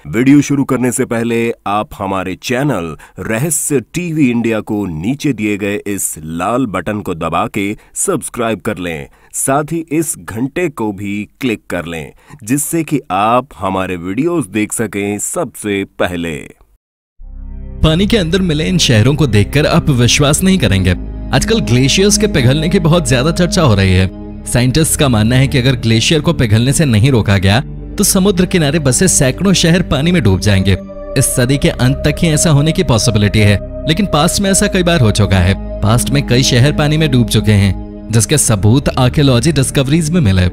Video शुरू करने से पहले आप हमारे चैनल रहस्य टीवी इंडिया को नीचे दिए गए इस लाल बटन को दबा के सब्सक्राइब कर लें, साथ ही इस घंटे को भी क्लिक कर लें जिससे कि आप हमारे वीडियोस देख सकें सबसे पहले। पानी के अंदर मिले इन शहरों को देखकर आप विश्वास नहीं करेंगे। आजकल ग्लेशियर्स के पिघलने की बहुत ज्यादा चर्चा हो रही है। साइंटिस्ट का मानना है कि अगर ग्लेशियर को पिघलने से नहीं रोका गया तो समुद्र किनारे बसे सैकड़ों शहर पानी में डूब जाएंगे। इस सदी के अंत तक ही ऐसा होने की पॉसिबिलिटी है, लेकिन पास्ट में ऐसा कई बार हो चुका है। पास्ट में कई शहर पानी में डूब चुके हैं, जिसके सबूत आर्कियोलॉजी डिस्कवरीज में मिले।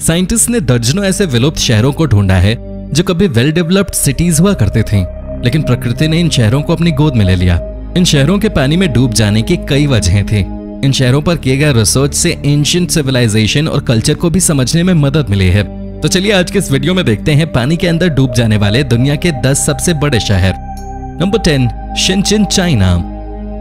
साइंटिस्ट ने दर्जनों ऐसे विलुप्त शहरों को ढूंढा है जो कभी वेल डेवलप्ड सिटीज हुआ करते थे, लेकिन प्रकृति ने इन शहरों को अपनी गोद में ले लिया। इन शहरों के पानी में डूब जाने की कई वजहें थी। इन शहरों पर किए गए रिसर्च से एंशिएंट सिविलाइजेशन और कल्चर को भी समझने में मदद मिली है। तो चलिए आज के इस वीडियो में देखते हैं पानी के अंदर डूब जाने वाले दुनिया के 10 सबसे बड़े शहर। Number 10, शेनचेन, China.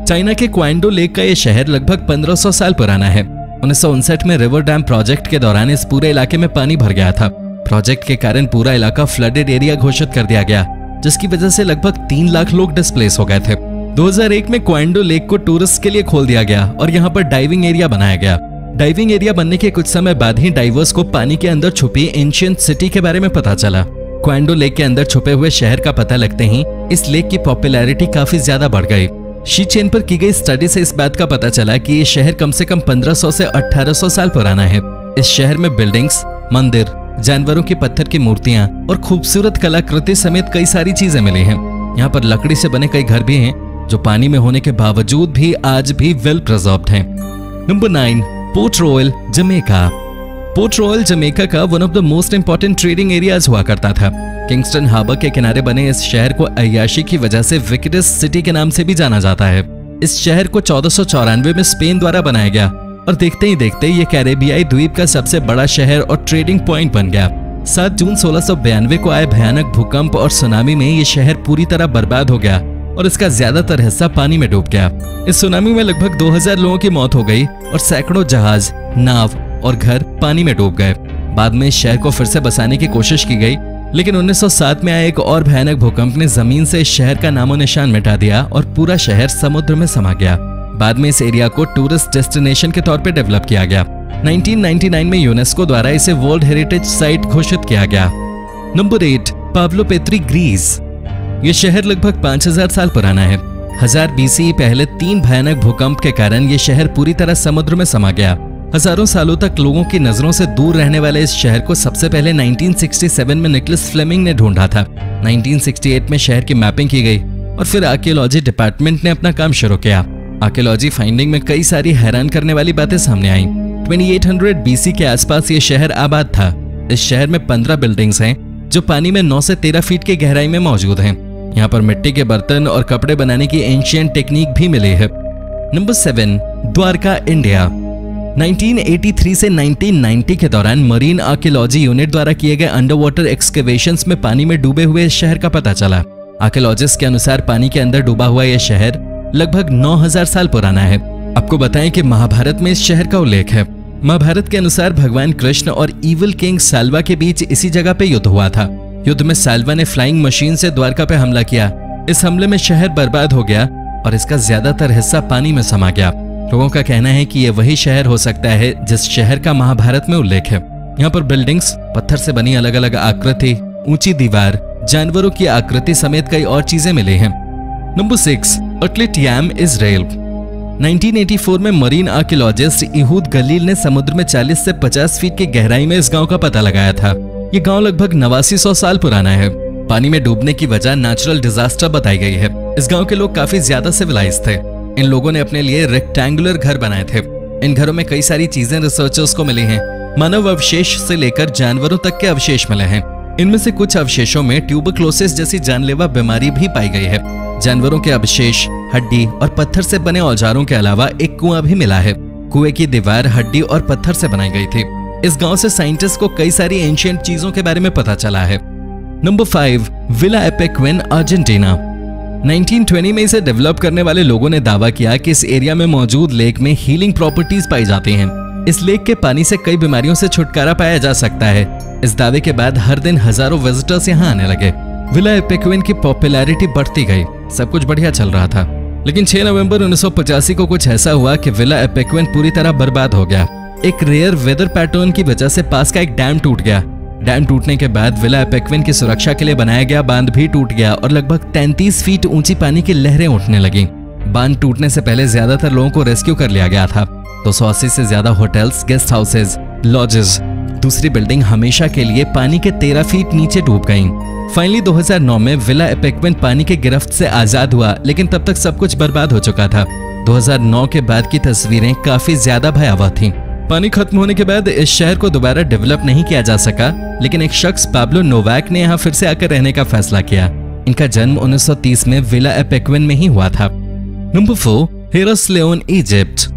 चाइना के क्वांडो लेक का यह शहर लगभग 1500 साल पुराना है। 1959 में रिवर डैम प्रोजेक्ट के दौरान इस पूरे इलाके में पानी भर गया था। प्रोजेक्ट के कारण पूरा इलाका फ्लडेड एरिया घोषित कर दिया गया, जिसकी वजह से लगभग 3 लाख लोग डिस्प्लेस हो गए थे। 2001 में क्वांडो लेक को टूरिस्ट के लिए खोल दिया गया और यहाँ पर डाइविंग एरिया बनाया गया। डाइविंग एरिया बनने के कुछ समय बाद ही डाइवर्स को पानी के अंदर छुपी एंशिएंट सिटी के बारे में पता चला। क्वांडो लेक के अंदर छुपे हुए शहर का पता लगते ही इस लेक की पॉपुलैरिटी काफी ज्यादा बढ़ गई। शीचेन पर की गई स्टडी से इस बात का पता चला कि ये शहर कम से कम 1500 से 1800 साल पुराना है। इस शहर में बिल्डिंग्स, मंदिर, जानवरों की पत्थर की मूर्तियां और खूबसूरत कलाकृति समेत कई सारी चीजें मिली हैं। यहाँ पर लकड़ी से बने कई घर भी हैं जो पानी में होने के बावजूद भी आज भी वेल प्रिजर्व्ड हैं। Number 9, Port Royal, Jamaica. Port Royal Jamaica का one of the most important trading areas हुआ करता था। किंगस्टन हार्बर के किनारे बने इस शहर को अय्याशी की वजह से विक्टोरिया सिटी के नाम से भी जाना जाता है। इस शहर को 1494 में स्पेन द्वारा बनाया गया और देखते ही देखते ये कैरेबियाई द्वीप का सबसे बड़ा शहर और ट्रेडिंग पॉइंट बन गया। 7 जून 1692 को आए भयानक भूकंप और सुनामी में ये शहर पूरी तरह बर्बाद हो गया और इसका ज्यादातर हिस्सा पानी में डूब गया। इस सुनामी में लगभग 2000 लोगों की मौत हो गई और सैकड़ों जहाज, नाव और घर पानी में डूब गए। बाद में इस शहर को फिर से बसाने की कोशिश की गई, लेकिन 1907 में आए एक और भयानक भूकंप ने जमीन से इस शहर का नामो निशान मिटा दिया और पूरा शहर समुद्र में समा गया। बाद में इस एरिया को टूरिस्ट डेस्टिनेशन के तौर पर डेवलप किया गया। 1999 में यूनेस्को द्वारा इसे वर्ल्ड हेरिटेज साइट घोषित किया गया। Number 8, Pavlopetri, Greece. ये शहर लगभग 5000 साल पुराना है। 1000 BCE पहले 3 भयानक भूकंप के कारण ये शहर पूरी तरह समुद्र में समा गया। हजारों सालों तक लोगों की नजरों से दूर रहने वाले इस शहर को सबसे पहले 1967 में निकोलस फ्लेमिंग ने ढूंढा था। 1968 में शहर की मैपिंग की गई और फिर आर्कियोलॉजी डिपार्टमेंट ने अपना काम शुरू किया। आर्कियोलॉजी फाइंडिंग में कई सारी हैरान करने वाली बातें सामने आई। 2800 BC के आसपास ये शहर आबाद था। इस शहर में 15 बिल्डिंग्स हैं जो पानी में 9 से 13 फीट की गहराई में मौजूद हैं। यहाँ पर मिट्टी के बर्तन और कपड़े बनाने की एंशिएंट टेक्निक भी मिली है। Number 7, Dwarka, India. 1983 से 1990 के दौरान मरीन आर्कियोलॉजी यूनिट द्वारा किए गए अंडर वाटर एक्सकेवेशंस में पानी में डूबे हुए इस शहर का पता चला। आर्कियोलॉजिस्ट के अनुसार पानी के अंदर डूबा हुआ यह शहर लगभग 9000 साल पुराना है। आपको बताएं कि महाभारत में इस शहर का उल्लेख है। महाभारत के अनुसार भगवान कृष्ण और इविल किंग साल्वा के बीच इसी जगह पे युद्ध हुआ था। युद्ध में साल्वा ने फ्लाइंग मशीन से द्वारका पे हमला किया। इस हमले में शहर बर्बाद हो गया और इसका ज्यादातर हिस्सा पानी में समा गया। लोगों का कहना है कि यह वही शहर हो सकता है जिस शहर का महाभारत में उल्लेख है। यहाँ पर बिल्डिंग्स, पत्थर से बनी अलग अलग आकृति, ऊंची दीवार, जानवरों की आकृति समेत कई और चीजें मिली हैं। नंबर 6, अटलिट याम, इजराइल। 1984 में मरीन आर्कियोलॉजिस्ट इहूद गलील ने समुद्र में 40 से 50 फीट की गहराई में इस गांव का पता लगाया था। ये गांव लगभग 8900 साल पुराना है। पानी में डूबने की वजह नेचुरल डिजास्टर बताई गई है। इस गांव के लोग काफी ज्यादा सिविलाइज थे। इन लोगों ने अपने लिए रेक्टेंगुलर घर बनाए थे। इन घरों में कई सारी चीजें रिसर्चर्स को मिली हैं। मानव अवशेष से लेकर जानवरों तक के अवशेष मिले हैं। इनमें से कुछ अवशेषों में ट्यूबरक्लोसिस जैसी जानलेवा बीमारी भी पाई गई है। जानवरों के अवशेष, हड्डी और पत्थर से बने औजारों के अलावा एक कुआं भी मिला है। कुएं की दीवार हड्डी और पत्थर से बनाई गई थी। इस गांव से साइंटिस्ट को कई सारी एंशिएंट चीजों के बारे में पता चला है। Number 5, villa एपेक्विन, Argentina. 1920 में इसे डेवलप करने वाले लोगों ने दावा किया कि इस एरिया में मौजूद लेक में हीलिंग प्रॉपर्टीज पाई जाती हैं। इस लेक के पानी से कई बीमारियों से छुटकारा पाया जा सकता है। इस दावे के बाद हर दिन हजारों विजिटर्स यहाँ आने लगे। विला एपिक्विन की पॉपुलैरिटी बढ़ती गई, सब कुछ बढ़िया चल रहा था। लेकिन 6 नवंबर 1985 को कुछ ऐसा हुआ कि विला एपिक्विन पूरी तरह बर्बाद हो गया। एक रेयर वेदर पैटर्न की वजह से पास का एक डैम टूट गया। डैम टूटने के बाद विला एपिक्विन की सुरक्षा के लिए बनाया गया बांध भी टूट गया और लगभग 33 फीट ऊंची पानी की लहरें उठने लगी। बांध टूटने से पहले ज्यादातर लोगों को रेस्क्यू कर लिया गया था। 280 से ज्यादा होटल्स, गेस्ट हाउसेज, लॉजेस, दूसरी बिल्डिंग हमेशा के लिए पानी के 13 फीट नीचे डूब गईं। फाइनली 2009 में विला एपिक्विन पानी के गिरफ्त से आजाद हुआ, लेकिन तब तक सब कुछ बर्बाद हो चुका था। 2009 के बाद की तस्वीरें काफी ज्यादा भयावह थीं। पानी खत्म होने के बाद इस शहर को दोबारा डेवलप नहीं किया जा सका, लेकिन एक शख्स पाब्लो नोवाक ने यहाँ फिर से आकर रहने का फैसला किया। इनका जन्म 1930 में विला एपिक्विन में ही हुआ था। Number 4, Heraklion, Egypt.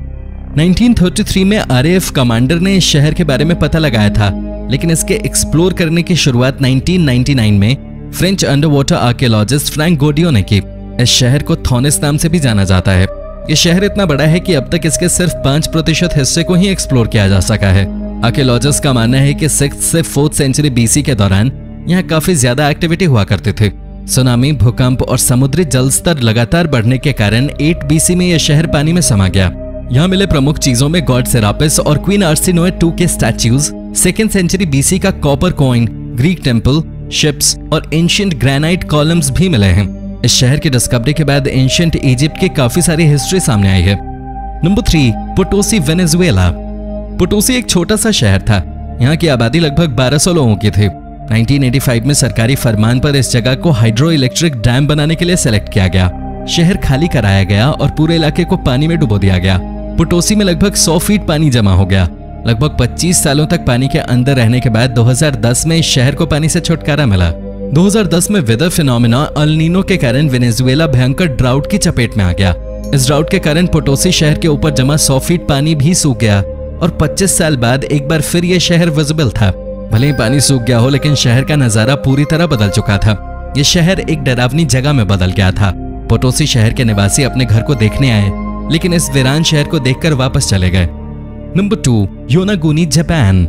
1933 में RAF कमांडर ने इस शहर के बारे में पता लगाया था, लेकिन इसके एक्सप्लोर करने की शुरुआत 1999 में French under water archaeologist Franck Goddio ने की। इस शहर को थॉनिस नाम से भी जाना जाता है। ये शहर इतना बड़ा है कि अब तक इसके सिर्फ 5% हिस्से को ही एक्सप्लोर किया जा सका है। आर्कियोलॉजिस्ट का मानना है कि 6th से 4th सेंचुरी BC के दौरान यहाँ काफी ज्यादा एक्टिविटी हुआ करते थे। सुनामी, भूकंप और समुद्री जल स्तर लगातार बढ़ने के कारण 8 BC में यह शहर पानी में समा गया। यहाँ मिले प्रमुख चीजों में गॉड सेरापिस और क्वीन आर्सेनोए II के स्टैच्यूज, 2nd सेंचुरी BC का copper coin, Greek temple, ships और एंशिएंट ग्रेनाइट कॉलम्स भी मिले हैं। इस शहर की डिस्कवरी के बाद एंशिएंट इजिप्ट की काफी सारी हिस्ट्री सामने आई है। Number 3, Potosi, Venezuela. पोटोसी एक छोटा सा शहर था। यहाँ की आबादी लगभग 1200 लोगों की थी। 1985 में सरकारी फरमान पर इस जगह को हाइड्रो इलेक्ट्रिक डैम बनाने के लिए सेलेक्ट किया गया। शहर खाली कराया गया और पूरे इलाके को पानी में डुबो दिया गया। पोटोसी में लगभग 100 फीट पानी जमा हो गया। लगभग 25 सालों तक पानी के अंदर रहने के बाद 2010 में इस शहर को पानी से छुटकारा मिला। 2010 में वेदर फिनोमेना अल नीनो के कारण वेनेजुएला भयंकर ड्राउट की चपेट में आ गया। इस ड्राउट के कारण पोटोसी शहर के ऊपर जमा 100 फीट पानी भी सूख गया और 25 साल बाद एक बार फिर यह शहर विजिबल था। भले ही पानी सूख गया हो, लेकिन शहर का नजारा पूरी तरह बदल चुका था। यह शहर एक डरावनी जगह में बदल गया था। पोटोसी शहर के निवासी अपने घर को देखने आए, लेकिन इस वीरान शहर को देखकर वापस चले गए। Number 2, Yonaguni, Japan.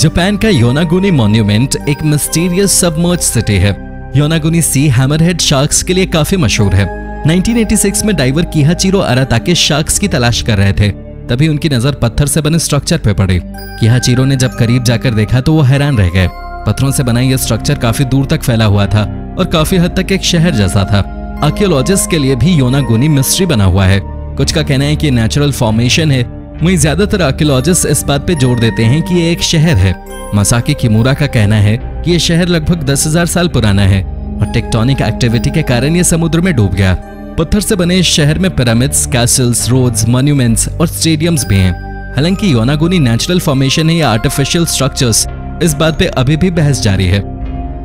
जापान का योनागुनी मॉन्यूमेंट एक मिस्टीरियस सबमर्ज सिटी है। योनागुनी सी हैमरहेड शार्क्स के लिए काफी मशहूर है। 1986 में डाइवर किहाचिरो अराताके शार्क्स की तलाश कर रहे थे, तभी उनकी नजर पत्थर से बने स्ट्रक्चर पे पड़ी। किहाचिरो ने जब करीब जाकर देखा तो वो हैरान रह गए। पत्थरों से बना यह स्ट्रक्चर काफी दूर तक फैला हुआ था और काफी हद तक एक शहर जैसा था। आर्कियोलॉजिस्ट के लिए भी योनागुनी मिस्ट्री बना हुआ है। कुछ का कहना है कि नेचुरल फॉर्मेशन है, वहीं ज्यादातर आर्कियोलॉजिस्ट इस बात पे जोर देते हैं कि ये एक शहर है। मसाकी किमुरा का कहना है कि यह शहर लगभग 10,000 साल पुराना है और टेक्टोनिक एक्टिविटी के कारण यह समुद्र में डूब गया। पत्थर से बने इस शहर में पिरामिड्स, कैसल्स, रोड्स, मॉन्यूमेंट्स और स्टेडियम्स भी हैं। हालांकि योनागुनी नेचुरल फॉर्मेशन है या आर्टिफिशियल स्ट्रक्चर्स, इस बात पे अभी भी बहस जारी है।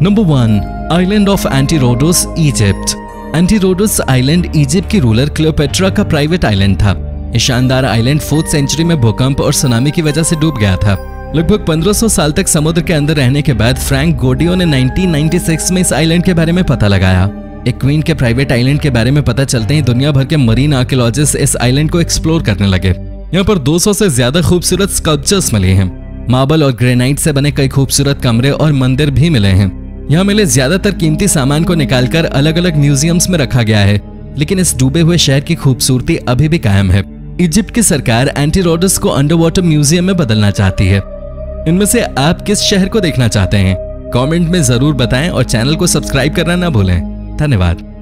Number 1, island of Antirhodos, Egypt. Antirhodos island Egypt की रूलर क्लियोपेट्रा का प्राइवेट आइलैंड था। ये शानदार आइलैंड 4th सेंचुरी में भूकंप और सुनामी की वजह से डूब गया था। लगभग 1500 साल तक समुद्र के अंदर रहने के बाद फ्रैंक गोडियो ने 1996 में इस आइलैंड के बारे में पता लगाया। एक क्वीन के प्राइवेट आइलैंड के बारे में पता चलते ही दुनिया भर के मरीन आर्कियोलॉजिस्ट इस आइलैंड को एक्सप्लोर करने लगे। यहाँ पर 200 से ज्यादा खूबसूरत स्कल्पचर्स मिले हैं। मार्बल और ग्रेनाइट से बने कई खूबसूरत कमरे और मंदिर भी मिले हैं। यहाँ मिले ज्यादातर कीमती सामान को निकालकर अलग अलग म्यूजियम्स में रखा गया है, लेकिन इस डूबे हुए शहर की खूबसूरती अभी भी कायम है। इजिप्ट की सरकार एंटीरोडोस को अंडर वाटर म्यूजियम में बदलना चाहती है। इनमें से आप किस शहर को देखना चाहते हैं? कमेंट में जरूर बताएं और चैनल को सब्सक्राइब करना ना भूलें। धन्यवाद।